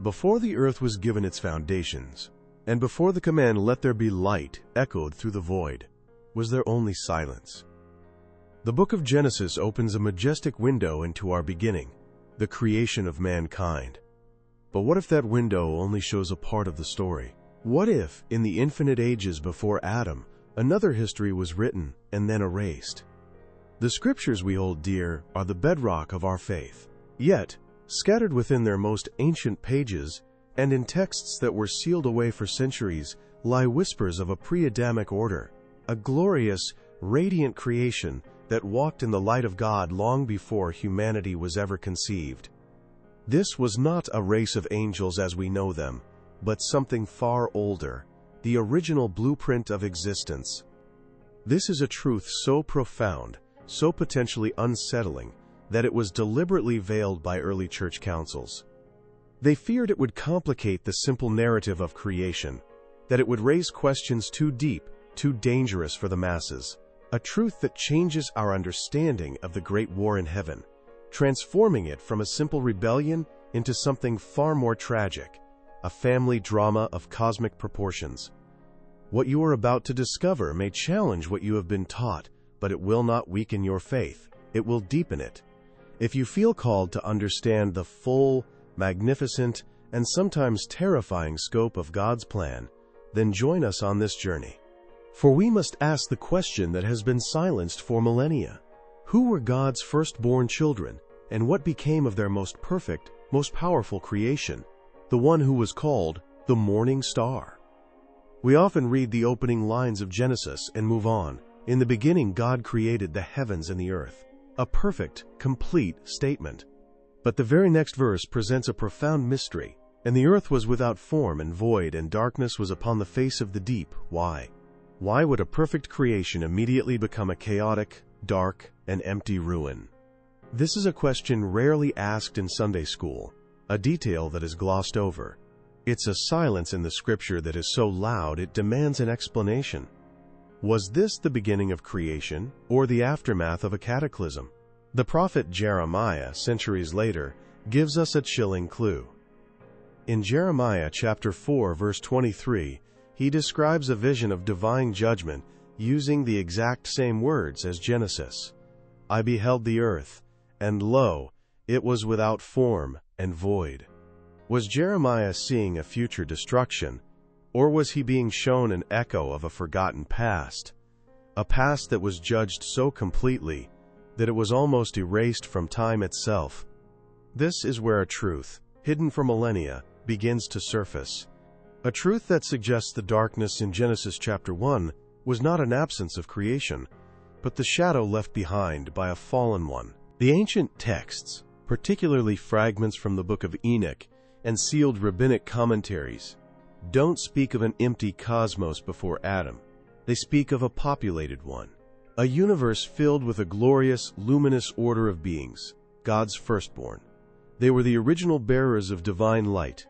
Before the earth was given its foundations, and before the command "let there be light" echoed through the void, was there only silence. The book of Genesis opens a majestic window into our beginning, the creation of mankind. But what if that window only shows a part of the story? What if, in the infinite ages before Adam, another history was written and then erased? The scriptures we hold dear are the bedrock of our faith. Yet, scattered within their most ancient pages, and in texts that were sealed away for centuries, lie whispers of a pre-Adamic order, a glorious, radiant creation that walked in the light of God long before humanity was ever conceived. This was not a race of angels as we know them, but something far older, the original blueprint of existence. This is a truth so profound, so potentially unsettling, that it was deliberately veiled by early church councils. They feared it would complicate the simple narrative of creation, that it would raise questions too deep, too dangerous for the masses. A truth that changes our understanding of the great war in heaven, transforming it from a simple rebellion into something far more tragic, a family drama of cosmic proportions. What you are about to discover may challenge what you have been taught, but it will not weaken your faith. It will deepen it. If you feel called to understand the full, magnificent, and sometimes terrifying scope of God's plan, then join us on this journey. For we must ask the question that has been silenced for millennia. Who were God's firstborn children, and what became of their most perfect, most powerful creation, the one who was called the morning star? We often read the opening lines of Genesis and move on. In the beginning, God created the heavens and the earth. A perfect, complete statement. But the very next verse presents a profound mystery. And the earth was without form and void, and darkness was upon the face of the deep. Why? Why would a perfect creation immediately become a chaotic, dark, and empty ruin? This is a question rarely asked in Sunday school, a detail that is glossed over. It's a silence in the scripture that is so loud it demands an explanation. Was this the beginning of creation, or the aftermath of a cataclysm? The prophet Jeremiah, centuries later, gives us a chilling clue. In Jeremiah chapter 4, verse 23, he describes a vision of divine judgment using the exact same words as Genesis. I beheld the earth, and lo, it was without form and void. Was Jeremiah seeing a future destruction, or was he being shown an echo of a forgotten past? A past that was judged so completely that it was almost erased from time itself. This is where a truth, hidden for millennia, begins to surface. A truth that suggests the darkness in Genesis chapter 1 was not an absence of creation, but the shadow left behind by a fallen one. The ancient texts, particularly fragments from the book of Enoch and sealed rabbinic commentaries, don't speak of an empty cosmos before Adam. They speak of a populated one, a universe filled with a glorious, luminous order of beings, God's firstborn. They were the original bearers of divine light.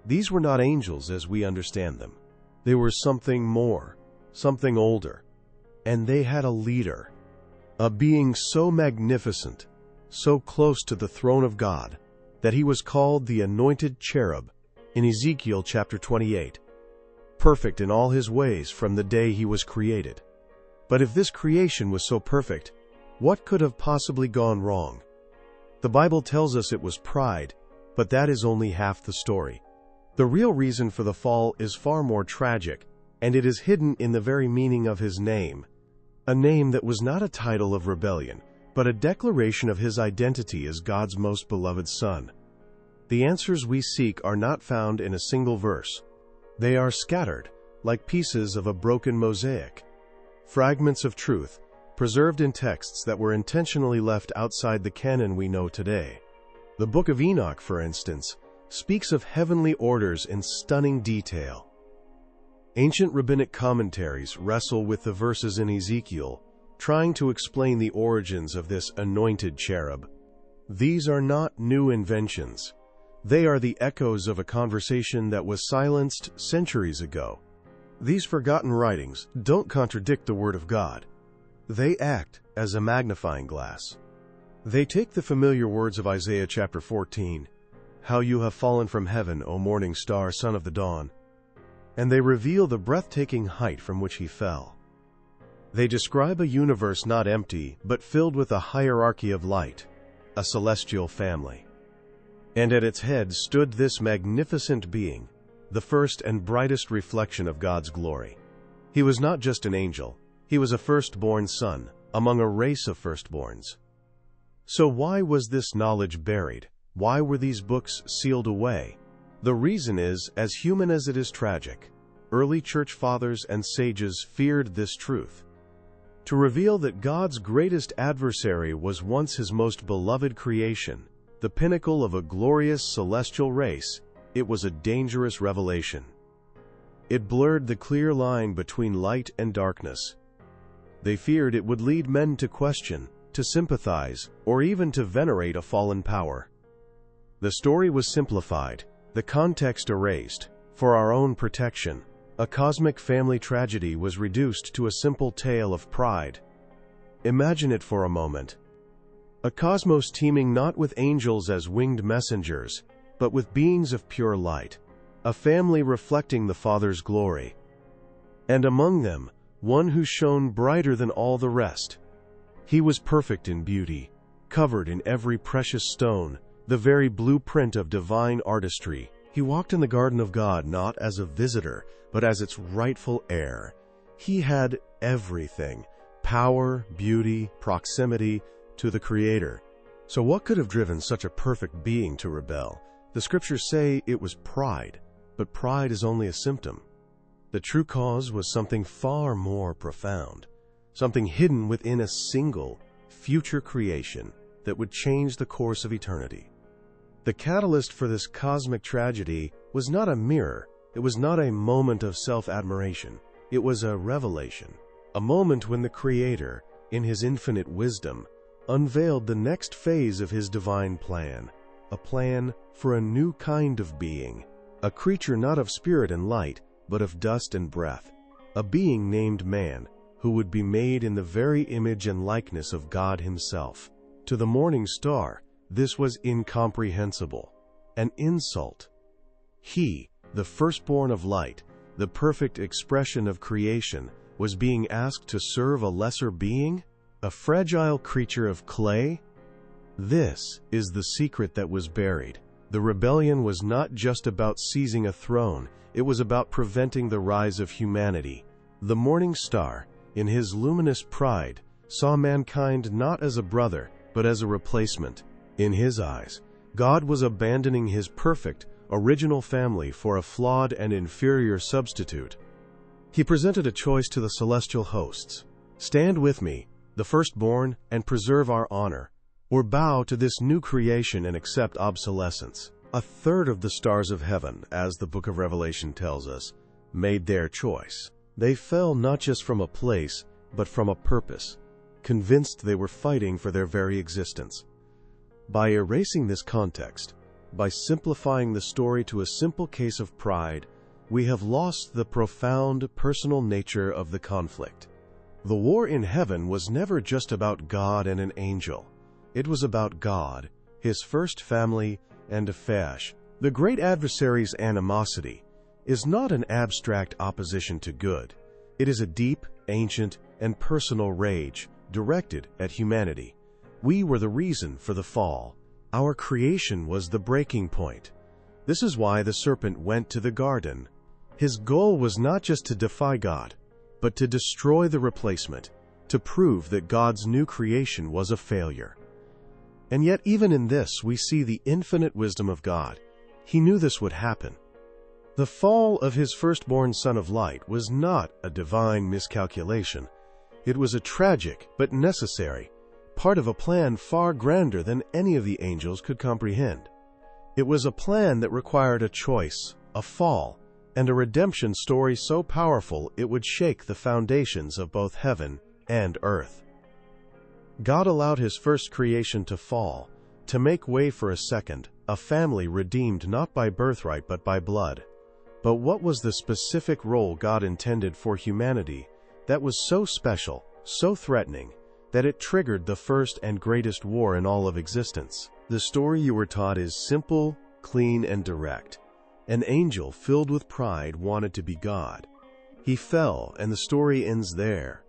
These were not angels as we understand them. They were something more, something older. And they had a leader, a being so magnificent, so close to the throne of God, that he was called the anointed cherub in Ezekiel chapter 28, perfect in all his ways from the day he was created. But if this creation was so perfect, what could have possibly gone wrong? The Bible tells us it was pride, but that is only half the story. The real reason for the fall is far more tragic, and it is hidden in the very meaning of his name. A name that was not a title of rebellion, but a declaration of his identity as God's most beloved Son. The answers we seek are not found in a single verse. They are scattered, like pieces of a broken mosaic. Fragments of truth, preserved in texts that were intentionally left outside the canon we know today. The book of Enoch, for instance, speaks of heavenly orders in stunning detail. Ancient rabbinic commentaries wrestle with the verses in Ezekiel, trying to explain the origins of this anointed cherub. These are not new inventions. They are the echoes of a conversation that was silenced centuries ago. These forgotten writings don't contradict the Word of God. They act as a magnifying glass. They take the familiar words of Isaiah chapter 14, how you have fallen from heaven, O morning star, son of the dawn. And they reveal the breathtaking height from which he fell. They describe a universe not empty, but filled with a hierarchy of light, a celestial family. And at its head stood this magnificent being, the first and brightest reflection of God's glory. He was not just an angel, he was a firstborn son, among a race of firstborns. So why was this knowledge buried? Why were these books sealed away? The reason is, as human as it is tragic, early church fathers and sages feared this truth. To reveal that God's greatest adversary was once his most beloved creation, the pinnacle of a glorious celestial race, it was a dangerous revelation. It blurred the clear line between light and darkness. They feared it would lead men to question, to sympathize, or even to venerate a fallen power. The story was simplified, the context erased. For our own protection, a cosmic family tragedy was reduced to a simple tale of pride. Imagine it for a moment. A cosmos teeming not with angels as winged messengers, but with beings of pure light, a family reflecting the Father's glory. And among them, one who shone brighter than all the rest. He was perfect in beauty, covered in every precious stone, the very blueprint of divine artistry. He walked in the garden of God not as a visitor, but as its rightful heir. He had everything: power, beauty, proximity to the Creator. So what could have driven such a perfect being to rebel? The scriptures say it was pride, but pride is only a symptom. The true cause was something far more profound, something hidden within a single, future creation that would change the course of eternity. The catalyst for this cosmic tragedy was not a mirror, it was not a moment of self-admiration, it was a revelation, a moment when the Creator, in his infinite wisdom, unveiled the next phase of his divine plan, a plan for a new kind of being, a creature not of spirit and light, but of dust and breath, a being named man, who would be made in the very image and likeness of God himself. To the morning star, this was incomprehensible, an insult. He, the firstborn of light, the perfect expression of creation, was being asked to serve a lesser being, a fragile creature of clay? This is the secret that was buried. The rebellion was not just about seizing a throne, it was about preventing the rise of humanity. The morning star, in his luminous pride, saw mankind not as a brother, but as a replacement. In his eyes, God was abandoning his perfect, original family for a flawed and inferior substitute. He presented a choice to the celestial hosts: stand with me, the firstborn, and preserve our honor, or bow to this new creation and accept obsolescence. A third of the stars of heaven, as the book of Revelation tells us, made their choice. They fell not just from a place, but from a purpose, convinced they were fighting for their very existence. By erasing this context, by simplifying the story to a simple case of pride, we have lost the profound personal nature of the conflict. The war in heaven was never just about God and an angel. It was about God, his first family, and Nephish. The great adversary's animosity is not an abstract opposition to good. It is a deep, ancient, and personal rage directed at humanity. We were the reason for the fall. Our creation was the breaking point. This is why the serpent went to the garden. His goal was not just to defy God, but to destroy the replacement, to prove that God's new creation was a failure. And yet even in this we see the infinite wisdom of God. He knew this would happen. The fall of his firstborn son of light was not a divine miscalculation. It was a tragic but necessary part of a plan far grander than any of the angels could comprehend. It was a plan that required a choice, a fall, and a redemption story so powerful it would shake the foundations of both heaven and earth. God allowed his first creation to fall, to make way for a second, a family redeemed not by birthright but by blood. But what was the specific role God intended for humanity that was so special, so threatening, that it triggered the first and greatest war in all of existence? The story you were taught is simple clean and direct. An angel filled with pride wanted to be God. He fell, and the story ends there.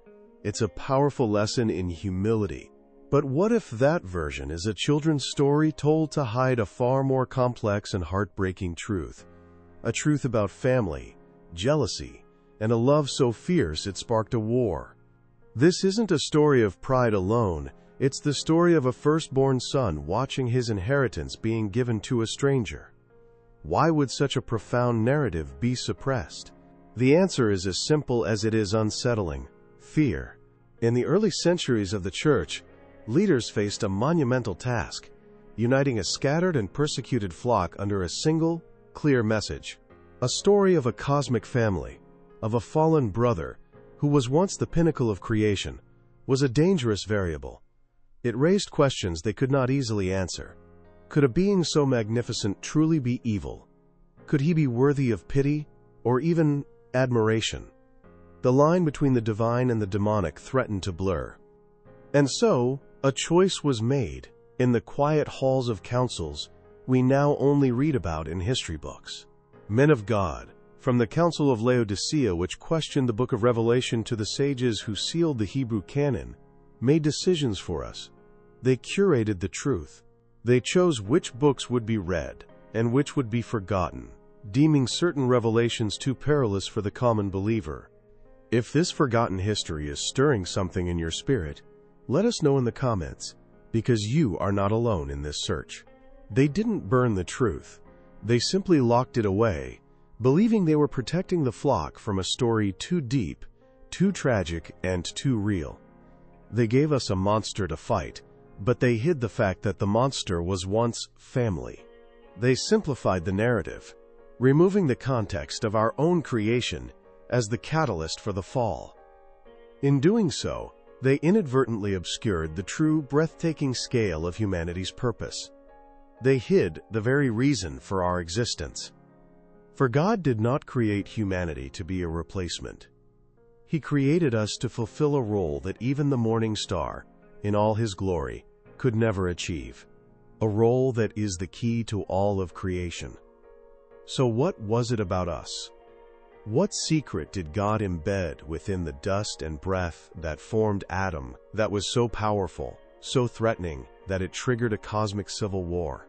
It's a powerful lesson in humility. But what if that version is a children's story told to hide a far more complex and heartbreaking truth? A truth about family, jealousy, and a love so fierce it sparked a war. This isn't a story of pride alone. It's the story of a firstborn son watching his inheritance being given to a stranger. Why would such a profound narrative be suppressed? The answer is as simple as it is unsettling: fear. In the early centuries of the Church, leaders faced a monumental task: uniting a scattered and persecuted flock under a single, clear message. A story of a cosmic family, of a fallen brother who was once the pinnacle of creation, was a dangerous variable. It raised questions they could not easily answer. Could a being so magnificent truly be evil? Could he be worthy of pity, or even admiration? The line between the divine and the demonic threatened to blur. And so, a choice was made. In the quiet halls of councils we now only read about in history books. Men of God, from the Council of Laodicea, which questioned the book of Revelation, to the sages who sealed the Hebrew canon, made decisions for us. They curated the truth. They chose which books would be read and which would be forgotten, deeming certain revelations too perilous for the common believer. If this forgotten history is stirring something in your spirit, let us know in the comments, because you are not alone in this search. They didn't burn the truth. They simply locked it away, believing they were protecting the flock from a story too deep, too tragic, and too real. They gave us a monster to fight, but they hid the fact that the monster was once family. They simplified the narrative, removing the context of our own creation as the catalyst for the fall. In doing so, they inadvertently obscured the true, breathtaking scale of humanity's purpose. They hid the very reason for our existence. For God did not create humanity to be a replacement. He created us to fulfill a role that even the morning star, in all his glory, could never achieve. A role that is the key to all of creation. So what was it about us? What secret did God embed within the dust and breath that formed Adam that was so powerful, so threatening, that it triggered a cosmic civil war?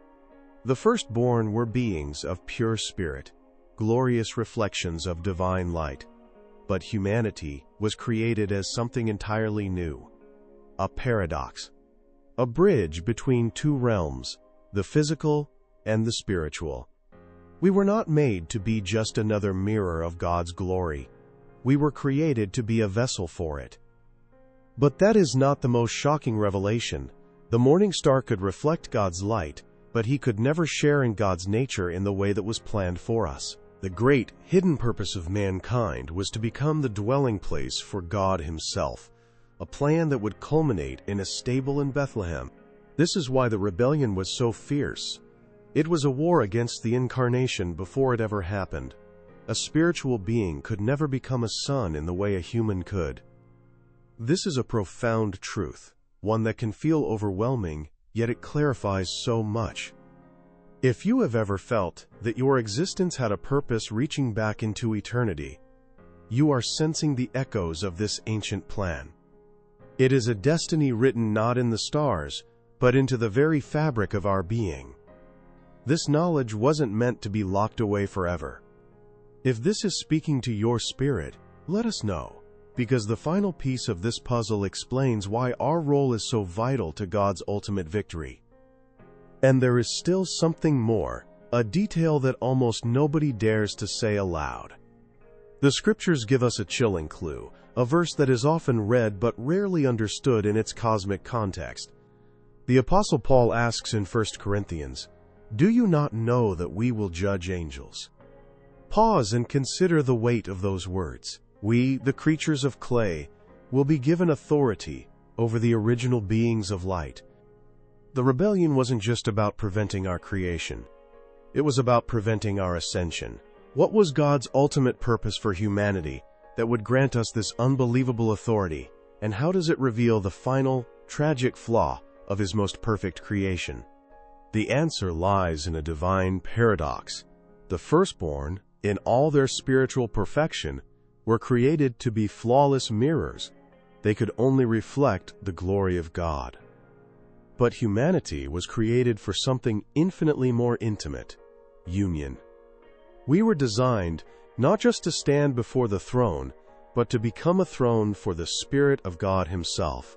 The firstborn were beings of pure spirit, glorious reflections of divine light. But humanity was created as something entirely new. A paradox. A bridge between two realms, the physical and the spiritual. We were not made to be just another mirror of God's glory. We were created to be a vessel for it. But that is not the most shocking revelation. The morning star could reflect God's light, but he could never share in God's nature in the way that was planned for us. The great, hidden purpose of mankind was to become the dwelling place for God himself, a plan that would culminate in a stable in Bethlehem. This is why the rebellion was so fierce. It was a war against the incarnation before it ever happened. A spiritual being could never become a son in the way a human could. This is a profound truth, one that can feel overwhelming, yet it clarifies so much. If you have ever felt that your existence had a purpose reaching back into eternity, you are sensing the echoes of this ancient plan. It is a destiny written not in the stars, but into the very fabric of our being. This knowledge wasn't meant to be locked away forever. If this is speaking to your spirit, let us know, because the final piece of this puzzle explains why our role is so vital to God's ultimate victory. And there is still something more, a detail that almost nobody dares to say aloud. The scriptures give us a chilling clue, a verse that is often read but rarely understood in its cosmic context. The Apostle Paul asks in 1 Corinthians, "Do you not know that we will judge angels?" Pause and consider the weight of those words. We, the creatures of clay, will be given authority over the original beings of light. The rebellion wasn't just about preventing our creation. It was about preventing our ascension. What was God's ultimate purpose for humanity that would grant us this unbelievable authority, and how does it reveal the final, tragic flaw of his most perfect creation? The answer lies in a divine paradox. The firstborn, in all their spiritual perfection, were created to be flawless mirrors. They could only reflect the glory of God. But humanity was created for something infinitely more intimate: union. We were designed not just to stand before the throne, but to become a throne for the Spirit of God Himself.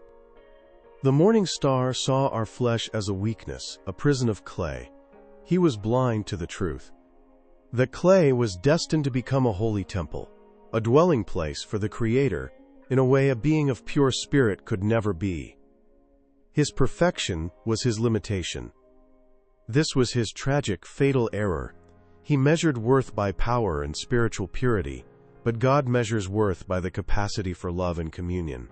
The morning star saw our flesh as a weakness, a prison of clay. He was blind to the truth. The clay was destined to become a holy temple, a dwelling place for the Creator, in a way a being of pure spirit could never be. His perfection was his limitation. This was his tragic, fatal error. He measured worth by power and spiritual purity, but God measures worth by the capacity for love and communion.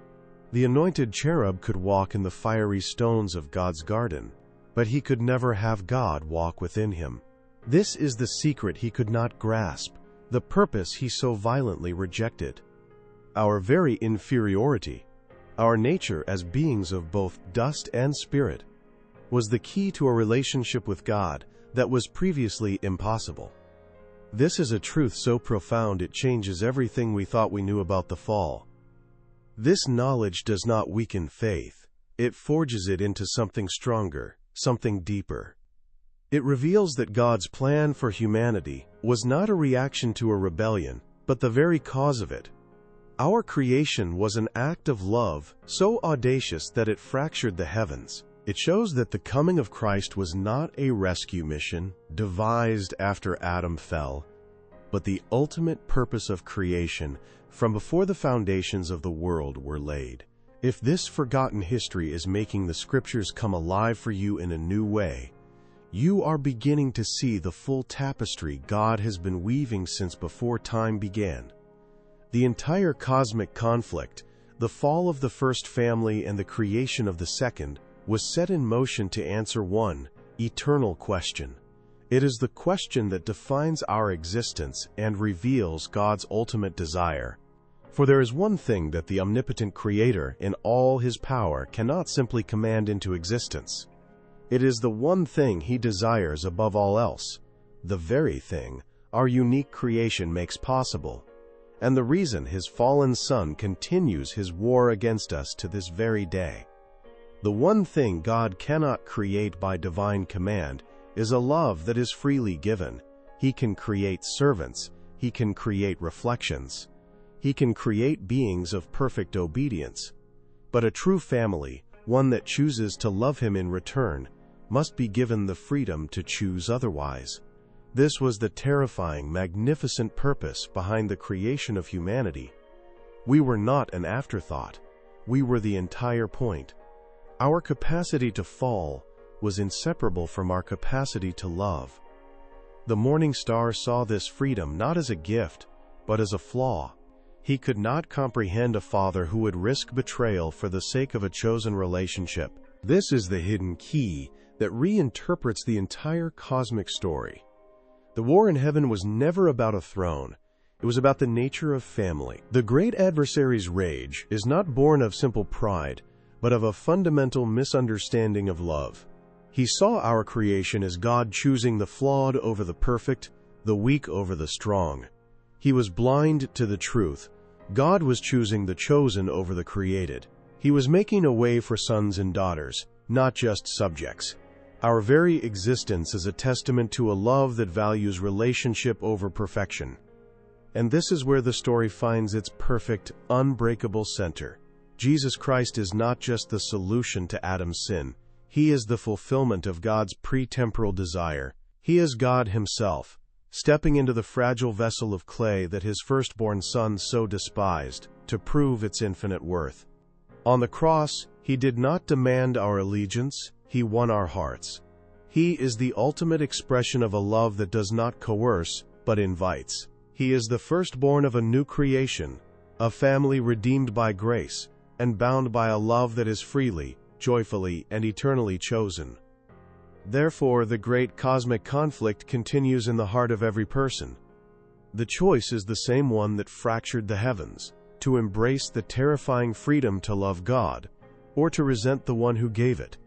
The anointed cherub could walk in the fiery stones of God's garden, but he could never have God walk within him. This is the secret he could not grasp, the purpose he so violently rejected. Our very inferiority, our nature as beings of both dust and spirit, was the key to a relationship with God that was previously impossible. This is a truth so profound it changes everything we thought we knew about the fall. This knowledge does not weaken faith. It forges it into something stronger, something deeper. It reveals that God's plan for humanity was not a reaction to a rebellion, but the very cause of it. Our creation was an act of love so audacious that it fractured the heavens. It shows that the coming of Christ was not a rescue mission devised after Adam fell, but the ultimate purpose of creation from before the foundations of the world were laid. If this forgotten history is making the Scriptures come alive for you in a new way, you are beginning to see the full tapestry God has been weaving since before time began. The entire cosmic conflict, the fall of the first family and the creation of the second, was set in motion to answer one eternal question. It is the question that defines our existence and reveals God's ultimate desire. For there is one thing that the omnipotent Creator in all His power cannot simply command into existence. It is the one thing He desires above all else, the very thing our unique creation makes possible, and the reason His fallen Son continues His war against us to this very day. The one thing God cannot create by divine command is a love that is freely given. He can create servants. He can create reflections. He can create beings of perfect obedience. But a true family, one that chooses to love Him in return, must be given the freedom to choose otherwise. This was the terrifying, magnificent purpose behind the creation of humanity. We were not an afterthought. We were the entire point. Our capacity to fall was inseparable from our capacity to love. The morning star saw this freedom not as a gift, but as a flaw. He could not comprehend a father who would risk betrayal for the sake of a chosen relationship. This is the hidden key that reinterprets the entire cosmic story. The war in heaven was never about a throne. It was about the nature of family. The great adversary's rage is not born of simple pride, but of a fundamental misunderstanding of love. He saw our creation as God choosing the flawed over the perfect, the weak over the strong. He was blind to the truth. God was choosing the chosen over the created. He was making a way for sons and daughters, not just subjects. Our very existence is a testament to a love that values relationship over perfection. And this is where the story finds its perfect, unbreakable center. Jesus Christ is not just the solution to Adam's sin. He is the fulfillment of God's pre-temporal desire. He is God Himself, stepping into the fragile vessel of clay that His firstborn Son so despised, to prove its infinite worth. On the cross, He did not demand our allegiance. He won our hearts. He is the ultimate expression of a love that does not coerce, but invites. He is the firstborn of a new creation, a family redeemed by grace, and bound by a love that is freely, joyfully, and eternally chosen. Therefore, the great cosmic conflict continues in the heart of every person. The choice is the same one that fractured the heavens: to embrace the terrifying freedom to love God, or to resent the one who gave it.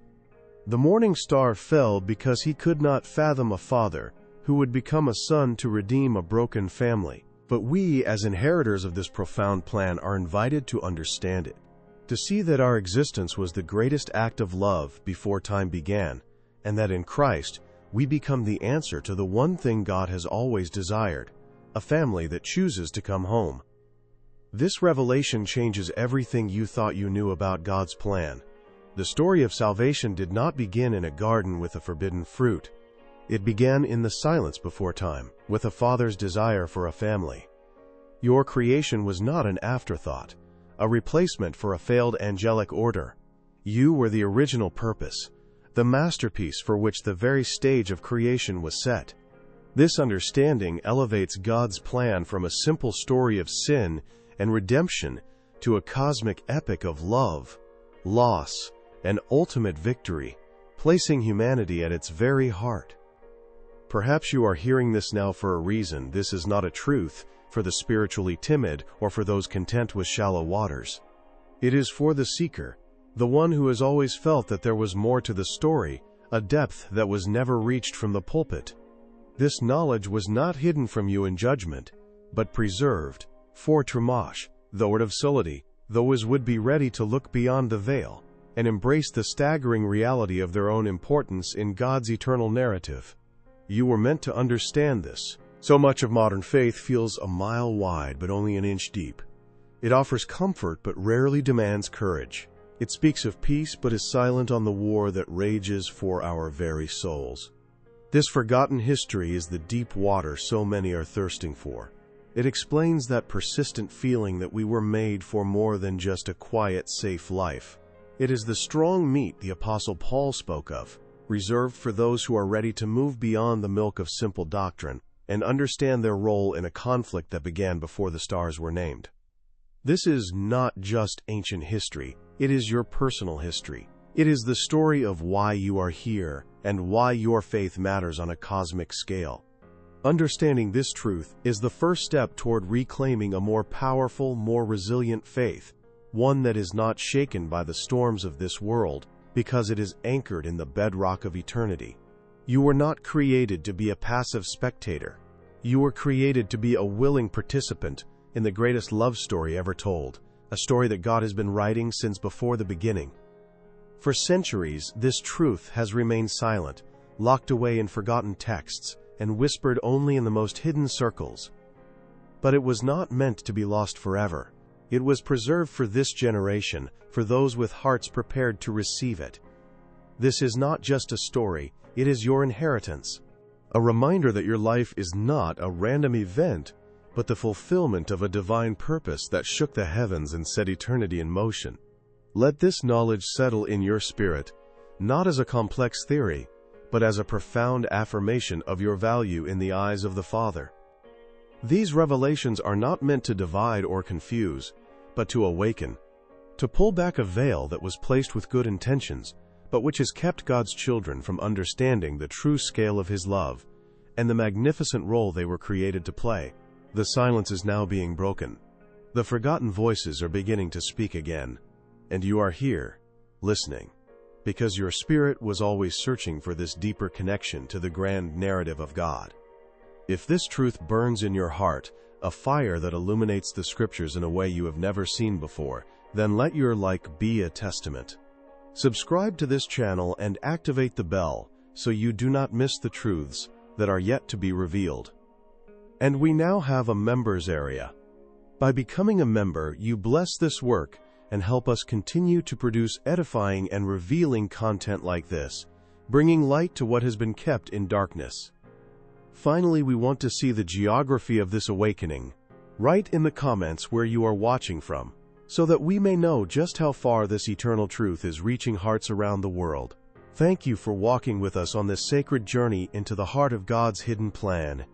The morning star fell because he could not fathom a father who would become a son to redeem a broken family. But we, as inheritors of this profound plan, are invited to understand it, to see that our existence was the greatest act of love before time began, and that in Christ we become the answer to the one thing God has always desired, a family that chooses to come home. This revelation changes everything you thought you knew about God's plan. The story of salvation did not begin in a garden with a forbidden fruit. It began in the silence before time, with a father's desire for a family. Your creation was not an afterthought, a replacement for a failed angelic order. You were the original purpose, the masterpiece for which the very stage of creation was set. This understanding elevates God's plan from a simple story of sin and redemption to a cosmic epic of love, loss, and ultimate victory, placing humanity at its very heart. Perhaps you are hearing this now for a reason. This is not a truth for the spiritually timid or for those content with shallow waters. It is for the seeker, the one who has always felt that there was more to the story, a depth that was never reached from the pulpit. This knowledge was not hidden from you in judgment, but preserved, for Tramash, though it of solity, those would be ready to look beyond the veil and embrace the staggering reality of their own importance in God's eternal narrative. You were meant to understand this. So much of modern faith feels a mile wide but only an inch deep. It offers comfort but rarely demands courage. It speaks of peace but is silent on the war that rages for our very souls. This forgotten history is the deep water so many are thirsting for. It explains that persistent feeling that we were made for more than just a quiet, safe life. It is the strong meat the Apostle Paul spoke of, reserved for those who are ready to move beyond the milk of simple doctrine and understand their role in a conflict that began before the stars were named. This is not just ancient history, it is your personal history. It is the story of why you are here and why your faith matters on a cosmic scale. Understanding this truth is the first step toward reclaiming a more powerful, more resilient faith, one that is not shaken by the storms of this world, because it is anchored in the bedrock of eternity. You were not created to be a passive spectator. You were created to be a willing participant in the greatest love story ever told, a story that God has been writing since before the beginning. For centuries, this truth has remained silent, locked away in forgotten texts, and whispered only in the most hidden circles. But it was not meant to be lost forever. It was preserved for this generation, for those with hearts prepared to receive it. This is not just a story, it is your inheritance. A reminder that your life is not a random event, but the fulfillment of a divine purpose that shook the heavens and set eternity in motion. Let this knowledge settle in your spirit, not as a complex theory, but as a profound affirmation of your value in the eyes of the Father. These revelations are not meant to divide or confuse, but to awaken, to pull back a veil that was placed with good intentions, but which has kept God's children from understanding the true scale of His love and the magnificent role they were created to play. The silence is now being broken. The forgotten voices are beginning to speak again, and you are here, listening, because your spirit was always searching for this deeper connection to the grand narrative of God. If this truth burns in your heart, a fire that illuminates the Scriptures in a way you have never seen before, then let your like be a testament. Subscribe to this channel and activate the bell so you do not miss the truths that are yet to be revealed. And we now have a members area. By becoming a member, you bless this work and help us continue to produce edifying and revealing content like this, bringing light to what has been kept in darkness. Finally, we want to see the geography of this awakening. Write in the comments where you are watching from, so that we may know just how far this eternal truth is reaching hearts around the world. Thank you for walking with us on this sacred journey into the heart of God's hidden plan.